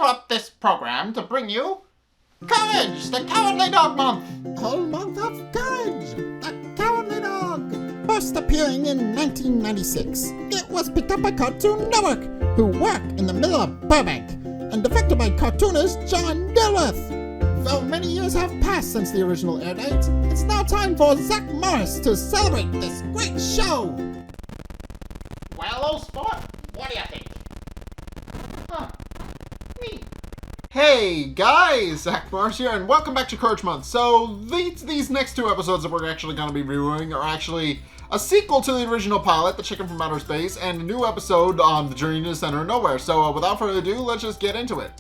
interrupt this program to bring you Courage, the Cowardly Dog Month. Whole month of Courage, the Cowardly Dog. First appearing in 1996, it was picked up by Cartoon Network, who work in the middle of Burbank, and directed by cartoonist John Dilworth. Though many years have passed since the original air date, it's now time for Zack to celebrate this great show. Well, old sport, what do you think? Neat. Hey guys, Zack here, and welcome back to Courage Month. So these next two episodes that we're actually going to be reviewing are actually a sequel to the original pilot, The Chicken from Outer Space, and a new episode on The Journey to the Center of Nowhere. So without further ado, let's just get into it.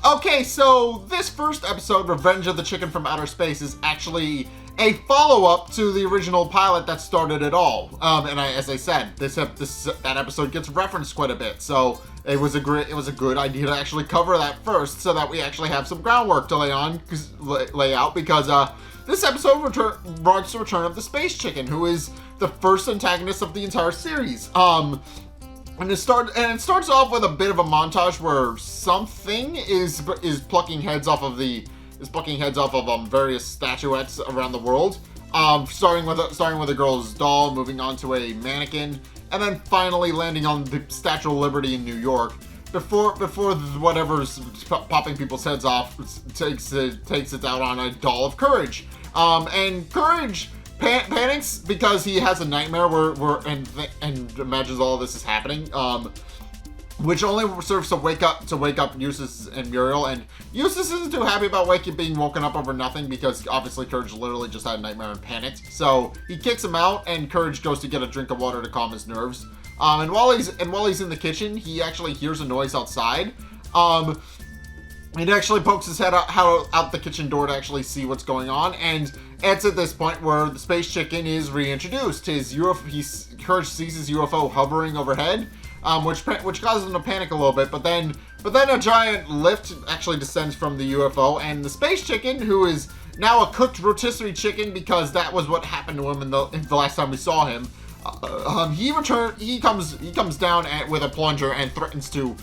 Okay, so this first episode, Revenge of the Chicken from Outer Space, is actually a follow-up to the original pilot that started it all. As I said, that episode gets referenced quite a bit, so it was a good idea to actually cover that first, so that we actually have some groundwork to lay out. Because this episode marks the return of the Space Chicken, who is the first antagonist of the entire series. And it starts off with a bit of a montage where something is plucking heads off of various statuettes around the world. Starting with a girl's doll, moving on to a mannequin, and then finally landing on the Statue of Liberty in New York. Before whatever's popping people's heads off takes it out on a doll of Courage. And Courage panics because he has a nightmare and imagines all of this is happening, which only serves to wake up Eustace and Muriel. And Eustace isn't too happy about being woken up over nothing, because obviously Courage literally just had a nightmare and panicked. So he kicks him out, and Courage goes to get a drink of water to calm his nerves. And while he's in the kitchen, he actually hears a noise outside. He actually pokes his head out the kitchen door to actually see what's going on, and it's at this point where the Space Chicken is reintroduced. Courage sees his UFO hovering overhead, which causes him to panic a little bit. But then a giant lift actually descends from the UFO, and the Space Chicken, who is now a cooked rotisserie chicken because that was what happened to him in the last time we saw him. He comes down with a plunger and threatens to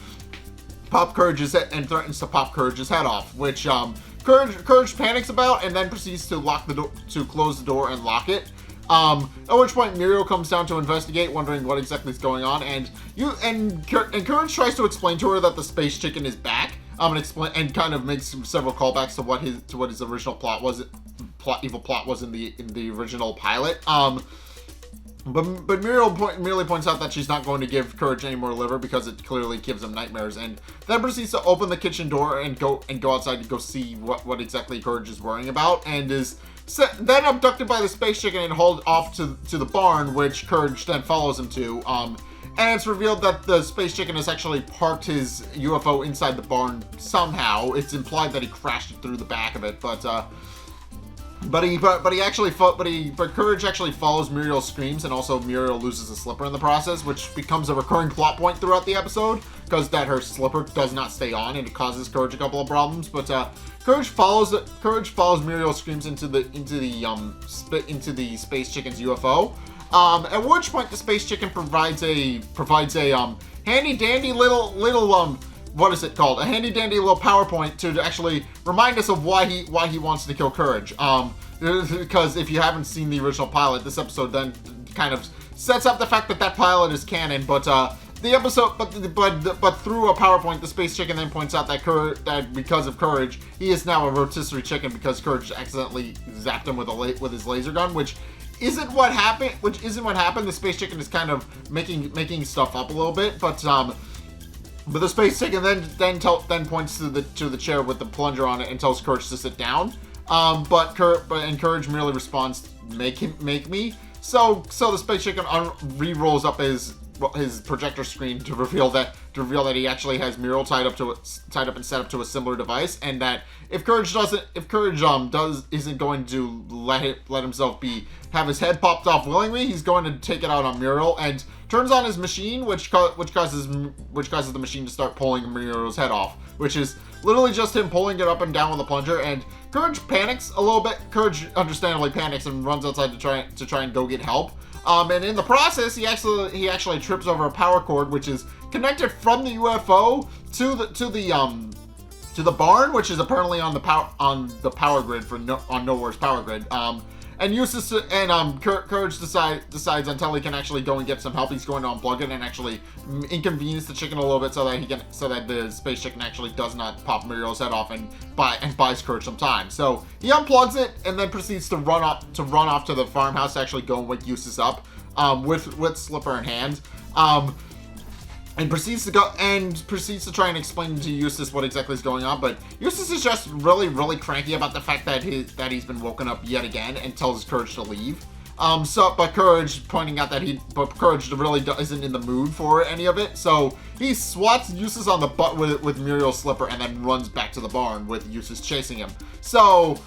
pop Courage's head off, which Courage panics about, and then proceeds to close the door and lock it. At which point Muriel comes down to investigate, wondering what exactly is going on, and Courage tries to explain to her that the Space Chicken is back, and kind of makes several callbacks to what his original evil plot was in the original pilot. But Muriel merely points out that she's not going to give Courage any more liver because it clearly gives him nightmares, and then proceeds to open the kitchen door and go outside to go see what exactly Courage is worrying about, and is then abducted by the Space Chicken and hauled off to the barn, which Courage then follows him to. And it's revealed that the Space Chicken has actually parked his UFO inside the barn somehow. It's implied that he crashed it through the back of it, but Courage actually follows Muriel's screams, and also Muriel loses a slipper in the process, which becomes a recurring plot point throughout the episode, because that her slipper does not stay on, and it causes Courage a couple of problems. But Courage follows Muriel's screams into the Space Chicken's UFO. At which point the Space Chicken provides a handy dandy little what is it called? A handy dandy little PowerPoint to actually remind us of why he wants to kill Courage. Because if you haven't seen the original pilot, this episode then kind of sets up the fact that pilot is canon. But through a PowerPoint, the Space Chicken then points out that because of Courage, he is now a rotisserie chicken because Courage accidentally zapped him with his laser gun, which isn't what happened. The Space Chicken is kind of making stuff up a little bit, but the Space Chicken then points to the chair with the plunger on it and tells Courage to sit down. But Courage merely responds, "Make me." So the Space Chicken re-rolls up his projector screen to reveal that he actually has Muriel tied up and set up to a similar device, and that if Courage isn't going to let himself have his head popped off willingly, he's going to take it out on Muriel, and turns on his machine, which causes the machine to start pulling Muriel's head off, which is literally just him pulling it up and down with a plunger. And Courage panics a little bit. Courage understandably panics and runs outside to try and go get help. And in the process, he actually trips over a power cord, which is connected from the UFO to the barn, which is apparently on the power grid on Nowhere's power grid. And Eustace and Courage decides until he can actually go and get some help, he's going to unplug it and actually inconvenience the chicken a little bit so that the space chicken actually does not pop Muriel's head off and buys Courage some time. So he unplugs it and then proceeds to run off to the farmhouse to actually go and wake Eustace up with Slipper in hand. And proceeds to try and explain to Eustace what exactly is going on, but Eustace is just really, really cranky about the fact that he's been woken up yet again and tells Courage to leave. But Courage pointing out that Courage really isn't in the mood for any of it, so he swats Eustace on the butt with Muriel's slipper and then runs back to the barn with Eustace chasing him. So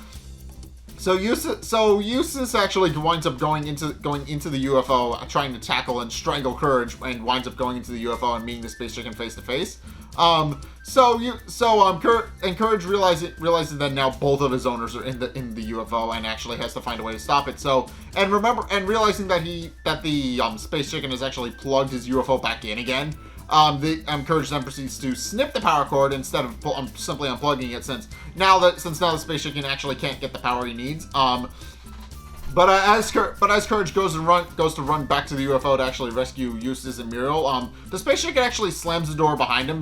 Eustace actually winds up going into the UFO, trying to tackle and strangle Courage, and winds up going into the UFO and meeting the space chicken face to face. Courage realizes that now both of his owners are in the UFO and actually has to find a way to stop it. So realizing that the space chicken has actually plugged his UFO back in again. Courage then proceeds to snip the power cord instead of simply unplugging it, since now the space chicken actually can't get the power he needs. But as Courage goes to run back to the UFO to actually rescue Eustace and Muriel, the space chicken actually slams the door behind him,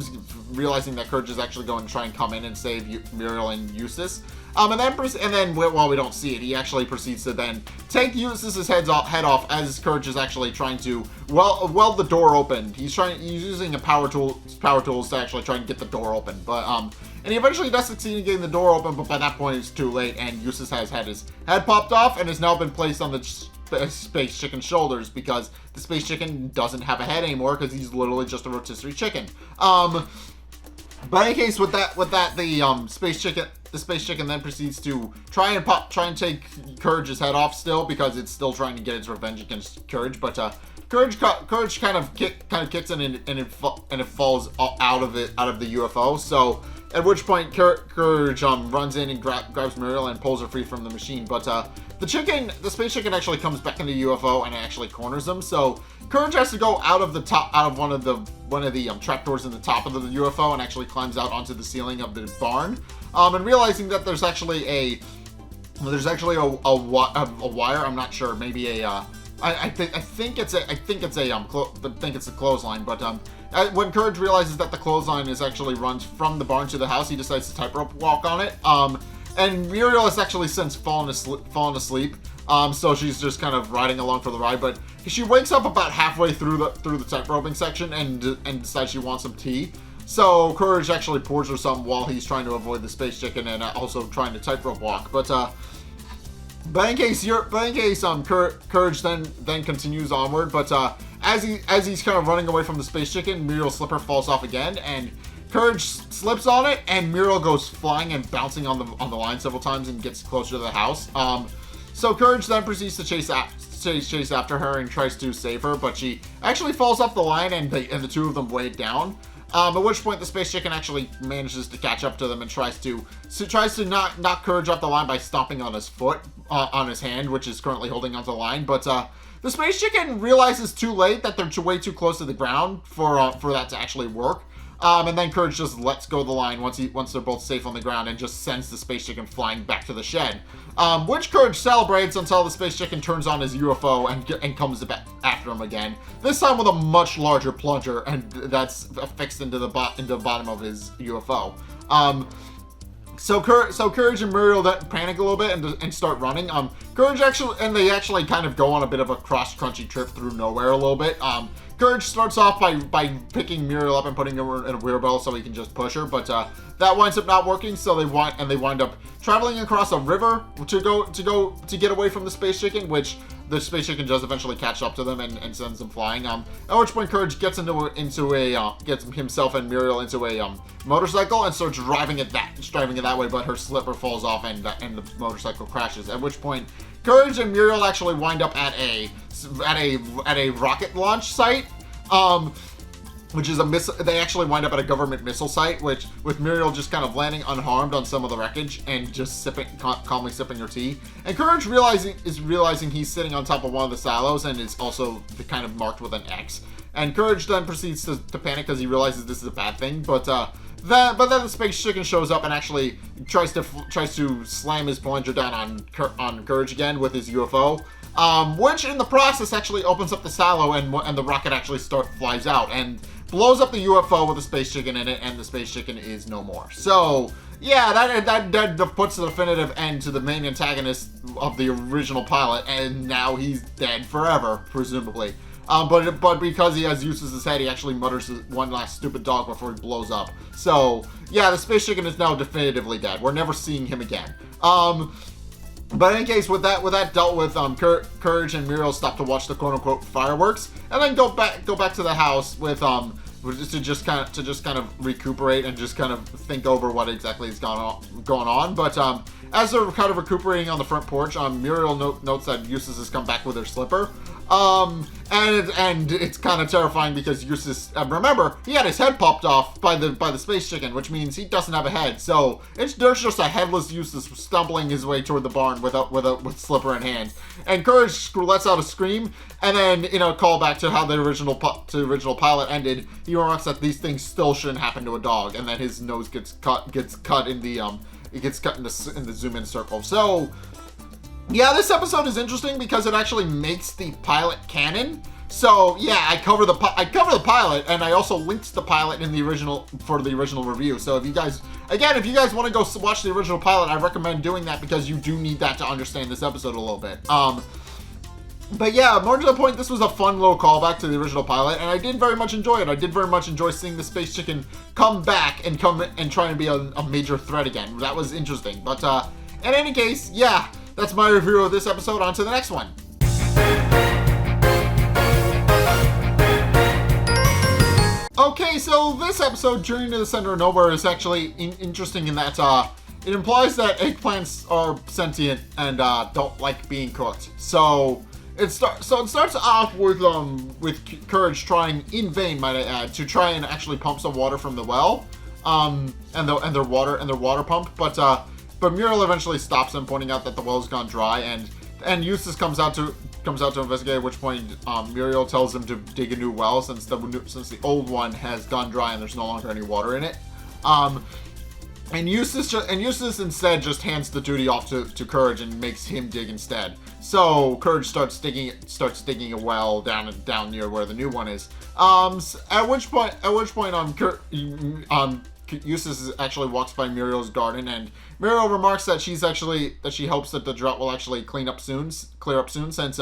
realizing that Courage is actually going to try and come in and save Muriel and Eustace. And then while we don't see it, he actually proceeds to then take Eustace's head off as Courage is actually trying to weld the door open. He's using a power tools to actually try and get the door open. And he eventually does succeed in getting the door open, but by that point it's too late, and Eustace has had his head popped off and has now been placed on the space chicken's shoulders, because the space chicken doesn't have a head anymore because he's literally just a rotisserie chicken. But in any case, with that, the space chicken then proceeds to try and take Courage's head off still, because it's still trying to get its revenge against Courage. But Courage kind of kicks it and it falls out of the UFO. So at which point Courage runs in and grabs Muriel and pulls her free from the machine. But the space chicken actually comes back in the UFO and it actually corners them. So Courage has to go out of one of the trapdoors in the top of the UFO and actually climbs out onto the ceiling of the barn. And realizing that there's actually a wire. I'm not sure. Maybe I think it's a clothesline. But when Courage realizes that the clothesline actually runs from the barn to the house, he decides to tightrope walk on it. And Muriel has actually since fallen asleep. So she's just kind of riding along for the ride, but she wakes up about halfway through the tightroping section and decides she wants some tea. So Courage actually pours her some while he's trying to avoid the space chicken and also trying to tightrope walk. But in case Courage then continues onward. But as he's kind of running away from the space chicken, Muriel's slipper falls off again, and Courage slips on it, and Muriel goes flying and bouncing on the line several times and gets closer to the house. So Courage then proceeds to chase after her and tries to save her, but she actually falls off the line, and the two of them weigh it down. At which point the space chicken actually manages to catch up to them and tries to knock Courage off the line by stomping on his foot, on his hand, which is currently holding onto the line. But the space chicken realizes too late that they're way too close to the ground for that to actually work. And then Courage just lets go of the line once they're both safe on the ground and just sends the space chicken flying back to the shed. Which Courage celebrates until the space chicken turns on his UFO and comes after him again. This time with a much larger plunger, and that's affixed into the bottom of his UFO. So Courage and Muriel then panic a little bit and start running. Courage they actually kind of go on a bit of a cross-country trip through nowhere a little bit. Courage starts off by picking Muriel up and putting her in a wheelbarrow so he can just push her, but that winds up not working. So they wind up traveling across a river to get away from the space chicken, which the space chicken does eventually catch up to them and sends them flying. At which point Courage gets gets himself and Muriel into a motorcycle and starts driving it that way, but her slipper falls off and the motorcycle crashes. At which point Courage and Muriel actually wind up at a rocket launch site. which is a missile. They actually wind up at a government missile site, which with Muriel just kind of landing unharmed on some of the wreckage and just calmly sipping her tea. And Courage realizing he's sitting on top of one of the silos and is also kind of marked with an X. And Courage then proceeds to panic because he realizes this is a bad thing. But then the space chicken shows up and actually tries to slam his plunger down on Courage again with his UFO. Which in the process actually opens up the silo and the rocket actually flies out and blows up the UFO with the space chicken in it, and the space chicken is no more. So yeah, that puts the definitive end to the main antagonist of the original pilot, and now he's dead forever, presumably. But because he has Eustace's head, he actually mutters one last stupid dog before he blows up. So yeah, the space chicken is now definitively dead. We're never seeing him again. But in any case, with that dealt with, Courage and Muriel stop to watch the quote-unquote fireworks, and then go back to the house with to just kind of recuperate and just kind of think over what exactly is going on. But as they're kind of recuperating on the front porch, Muriel notes that Eustace has come back with her slipper. And it's kind of terrifying because Eustace, remember, he had his head popped off by the space chicken, which means he doesn't have a head. So there's just a headless Eustace stumbling his way toward the barn with slipper in hand. And Courage lets out a scream, and then in a callback to how the original pilot ended, he remarks that these things still shouldn't happen to a dog, and then his nose gets cut in the zoom in circle. So yeah, this episode is interesting because it actually makes the pilot canon. So yeah, I cover the pilot, and I also linked the pilot in the original review. So if you guys want to go watch the original pilot, I recommend doing that because you do need that to understand this episode a little bit. But yeah, more to the point, this was a fun little callback to the original pilot, and I did very much enjoy it. I did very much enjoy seeing the space chicken come back and try and be a major threat again. That was interesting. But in any case, yeah. That's my review of this episode. On to the next one. Okay, so this episode, Journey to the Center of Nowhere, is actually interesting in that it implies that eggplants are sentient and don't like being cooked. So it starts off with Courage trying in vain, might I add, to try and actually pump some water from the well, and their water pump, But Muriel eventually stops him, pointing out that the well's gone dry, and Eustace comes out to investigate. At which point, Muriel tells him to dig a new well since the old one has gone dry and there's no longer any water in it. And Eustace instead just hands the duty off to Courage and makes him dig instead. So Courage starts digging a well down near where the new one is. At which point, Eustace actually walks by Muriel's garden, and Muriel remarks that she hopes that the drought will actually clear up soon, since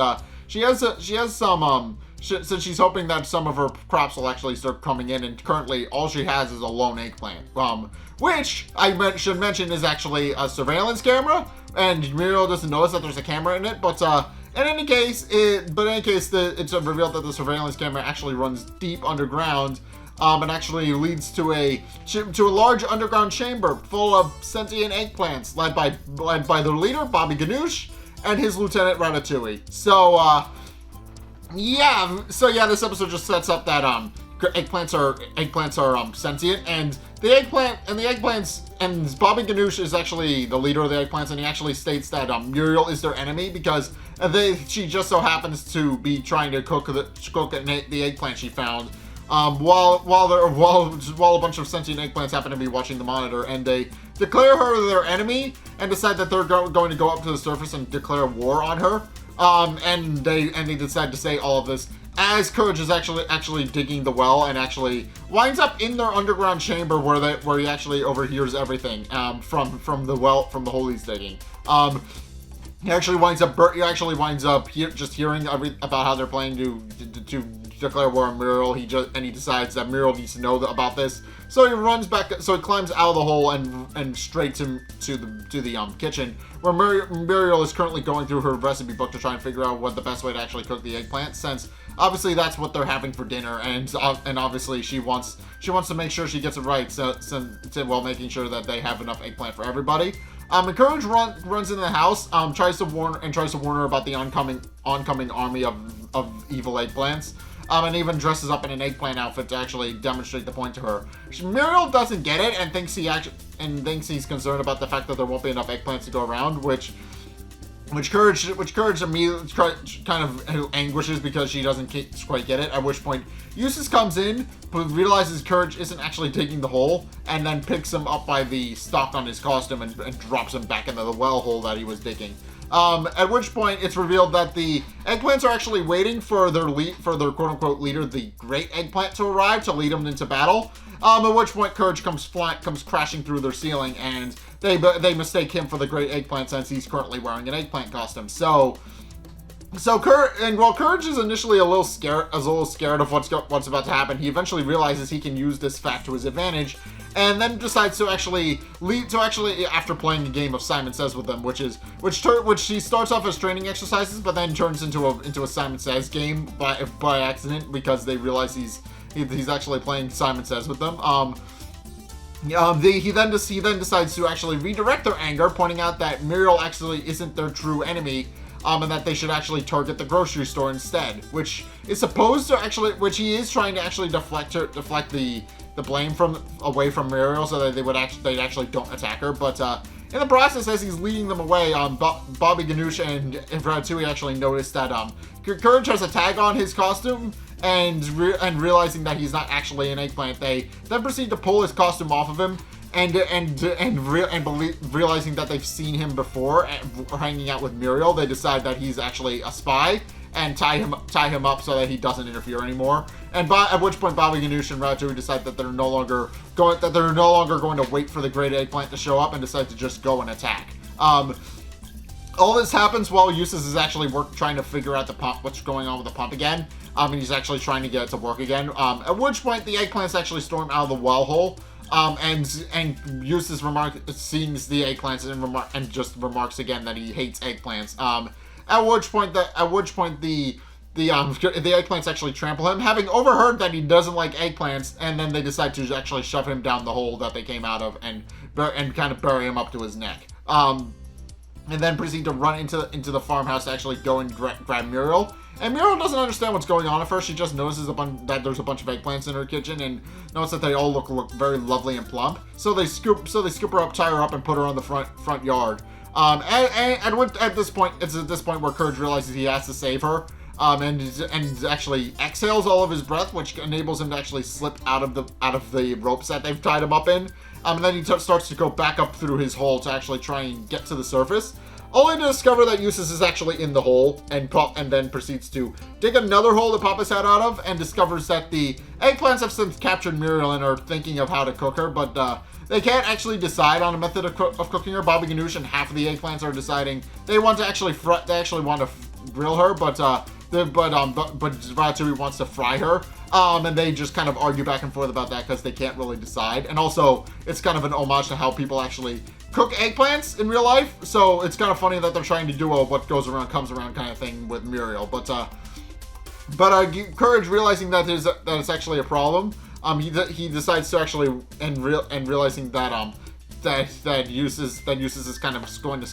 since she's hoping that some of her crops will actually start coming in, and currently all she has is a lone eggplant, which I should mention is actually a surveillance camera, and Muriel doesn't notice that there's a camera in it, but in any case, it's revealed that the surveillance camera actually runs deep underground. And actually leads to a large underground chamber full of sentient eggplants, led by their leader, Bobby Ganoush, and his lieutenant, Ratatouille. So this episode just sets up that eggplants are sentient, and the eggplants, and Bobby Ganoush is actually the leader of the eggplants, and he actually states that Muriel is their enemy because she just so happens to be trying to cook the eggplant she found. While a bunch of sentient eggplants happen to be watching the monitor, and they declare her their enemy and decide that they're going to go up to the surface and declare war on her. And they decide to say all of this as Courage is actually digging the well and actually winds up in their underground chamber where he actually overhears everything from the hole he's digging. He actually winds up just hearing about how they're planning to declare war on Muriel. He decides that Muriel needs to know about this, so he runs back. So he climbs out of the hole and straight to the kitchen, where Muriel is currently going through her recipe book to try and figure out what the best way to actually cook the eggplant, since obviously that's what they're having for dinner, and obviously she wants to make sure she gets it right, while making sure that they have enough eggplant for everybody. And Courage runs into the house, tries to warn her about the oncoming army of evil eggplants. and even dresses up in an eggplant outfit to actually demonstrate the point to her. Muriel doesn't get it and thinks thinks he's concerned about the fact that there won't be enough eggplants to go around, which Courage immediately kind of anguishes because she doesn't quite get it, at which point Eustace comes in, but realizes Courage isn't actually taking the hole, and then picks him up by the stock on his costume and drops him back into the well hole that he was digging. At which point it's revealed that the eggplants are actually waiting for their quote-unquote leader, the Great Eggplant, to arrive to lead them into battle. At which point Courage comes crashing through their ceiling, and they mistake him for the Great Eggplant since he's currently wearing an eggplant costume. While Courage is initially a little scared of what's about to happen, he eventually realizes he can use this fact to his advantage, and then decides to actually after playing a game of Simon Says with them, which he starts off as training exercises, but then turns into a Simon Says game by accident because they realize he's actually playing Simon Says with them. He then decides to actually redirect their anger, pointing out that Muriel actually isn't their true enemy, and that they should actually target the grocery store instead, which he is trying to actually deflect the blame away from Muriel so that they actually don't attack her. But in the process, as he's leading them away, Bobby Ganoush and Ratatouille actually notice that Courage has a tag on his costume, and realizing that he's not actually an eggplant, they then proceed to pull his costume off of him, realizing that they've seen him before hanging out with Muriel, they decide that he's actually a spy and tie him up so that he doesn't interfere anymore. And at which point Bobby Ganoush and Ratatouille decide that they're no longer going to wait for the Great Eggplant to show up and decide to just go and attack. All this happens while Eustace is actually trying to figure out the pump, what's going on with the pump again. And he's actually trying to get it to work again. At which point the eggplants actually storm out of the well hole. And Eustace sees the eggplants and just remarks again that he hates eggplants. At which point the eggplants actually trample him, having overheard that he doesn't like eggplants, and then they decide to actually shove him down the hole that they came out of and kind of bury him up to his neck. And then proceed to run into the farmhouse to actually go and grab Muriel. And Muriel doesn't understand what's going on at first. She just notices that there's a bunch of eggplants in her kitchen and notices that they all look very lovely and plump. So they scoop her up, tie her up, and put her on the front yard. At this point where Courage realizes he has to save her. And actually exhales all of his breath, which enables him to actually slip out of the ropes that they've tied him up in. And then he starts to go back up through his hole to actually try and get to the surface, only to discover that Eustace is actually in the hole, and then proceeds to dig another hole to pop his head out of, and discovers that the eggplants have since captured Muriel and are thinking of how to cook her, but they can't actually decide on a method of cooking her. Bobby Ganoush and half of the eggplants are deciding they want to grill her, but Ratatouille wants to fry her. And they just kind of argue back and forth about that because they can't really decide. And also, it's kind of an homage to how people actually cook eggplants in real life. So it's kind of funny that they're trying to do a what goes around comes around kind of thing with Muriel. But Courage, realizing that it's actually a problem, he decides to actually realizing that Eustace is kind of going to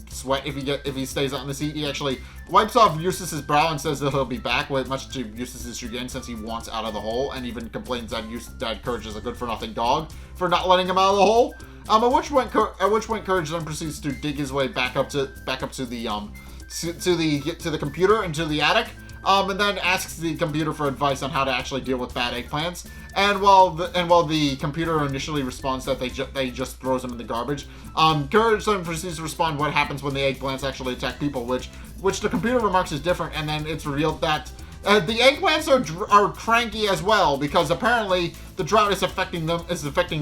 sweat if he stays out in the seat. He actually wipes off Eustace's brow and says that he'll be back, much to Eustace's chagrin, since he wants out of the hole, and even complains that Courage is a good-for-nothing dog for not letting him out of the hole. At which point Courage then proceeds to dig his way back up to the computer and to the attic. And then asks the computer for advice on how to actually deal with bad eggplants. And while the computer initially responds that they just throws them in the garbage, Courage then proceeds to respond what happens when the eggplants actually attack people, which the computer remarks is different. And then it's revealed that the eggplants are cranky as well, because apparently the drought is affecting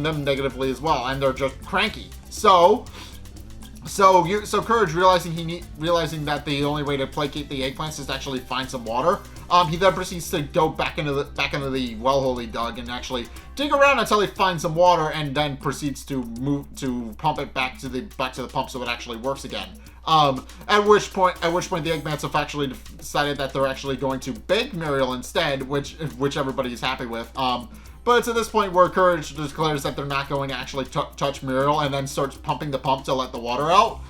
them negatively as well, and they're just cranky. So Courage, realizing that the only way to placate the eggplants is to actually find some water, he then proceeds to go back into the well hole he dug and actually dig around until he finds some water, and then proceeds to pump it back to the pump so it actually works again. At which point the eggplants have actually decided that they're actually going to bake Muriel instead, which everybody is happy with. But it's at this point where Courage declares that they're not going to actually touch Muriel, and then starts pumping the pump to let the water out.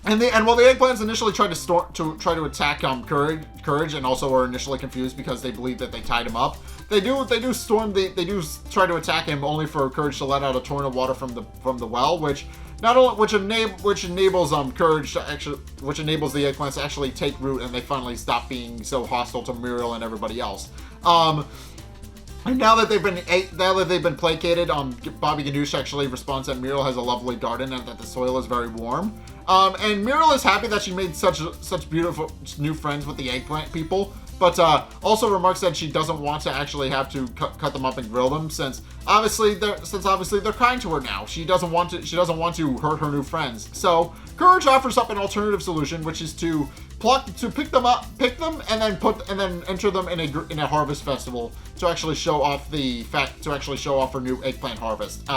And while the eggplants initially tried to attack Courage, and also were initially confused because they believed that they tied him up, they do try to attack him, only for Courage to let out a torrent of water from the well, which enables Courage to actually, which enables the eggplants to actually take root, and they finally stop being so hostile to Muriel and everybody else. And now that they've been placated, Bobby Ganoush actually responds that Muriel has a lovely garden and that the soil is very warm. And Muriel is happy that she made such beautiful new friends with the eggplant people, but also remarks that she doesn't want to actually have to cut them up and grill them, since obviously they're kind to her now. She doesn't want to hurt her new friends. So Courage offers up an alternative solution, which is to pick them, and then enter them in a harvest festival to actually show off her new eggplant harvest.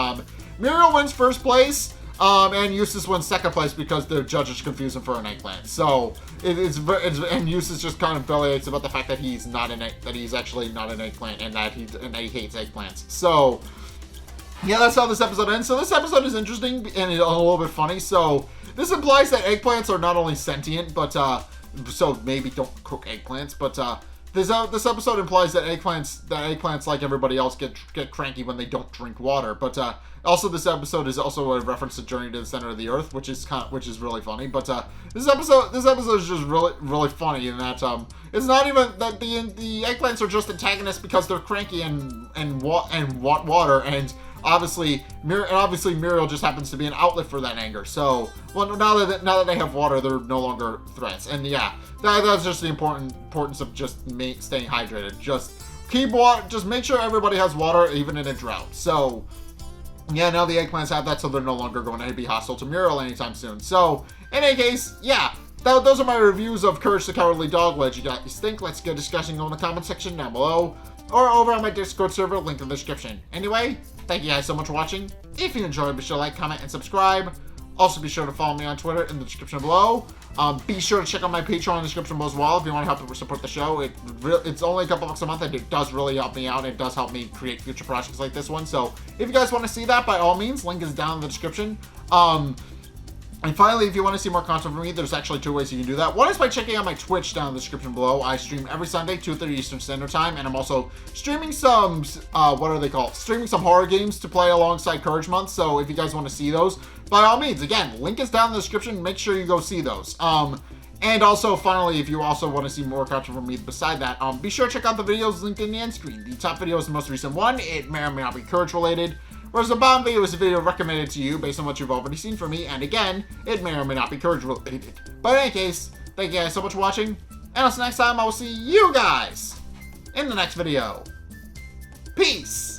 Muriel wins first place, and Eustace wins second place because the judges confuse him for an eggplant. So and Eustace just kind of bellyaches about the fact that he's actually not an eggplant, and that he hates eggplants. So yeah, that's how this episode ends. So this episode is interesting and a little bit funny. So this implies that eggplants are not only sentient, but so maybe don't cook eggplants, but this episode implies that eggplants, like everybody else, get cranky when they don't drink water. But also, this episode is also a reference to Journey to the Center of the Earth, which is really funny. But this episode is just really funny in that it's not even that the eggplants are just antagonists because they're cranky and want water, and obviously Muriel just happens to be an outlet for that anger. So, well, now that they have water, they're no longer threats. And yeah, that's just the importance of just staying hydrated. Just keep water. Just make sure everybody has water, even in a drought. So yeah, now the eggplants have that, so they're no longer going to be hostile to Muriel anytime soon. So in any case, yeah, those are my reviews of Courage the Cowardly Dog. What you guys think? Let's get discussing in the comment section down below, or over on my Discord server, link in the description. Anyway, thank you guys so much for watching. If you enjoyed, be sure to like, comment, and subscribe. Also, be sure to follow me on Twitter in the description below. Be sure to check out my Patreon in the description below as well if you want to help support the show. It's only a couple bucks a month, and it does really help me out. It does help me create future projects like this one. So if you guys want to see that, by all means, link is down in the description. And finally, if you want to see more content from me, there's actually two ways you can do that. One is by checking out my Twitch down in the description below. I stream every Sunday, 2:30 Eastern Standard Time, and I'm also streaming some, streaming some horror games to play alongside Courage Month. So if you guys want to see those, by all means, again, link is down in the description. Make sure you go see those. And also, finally, if you also want to see more content from me beside that, be sure to check out the videos linked in the end screen. The top video is the most recent one. It may or may not be Courage related. Whereas the bottom video is a video recommended to you based on what you've already seen from me, and again, it may or may not be Courage related. But in any case, thank you guys so much for watching, and until next time, I will see you guys in the next video. Peace!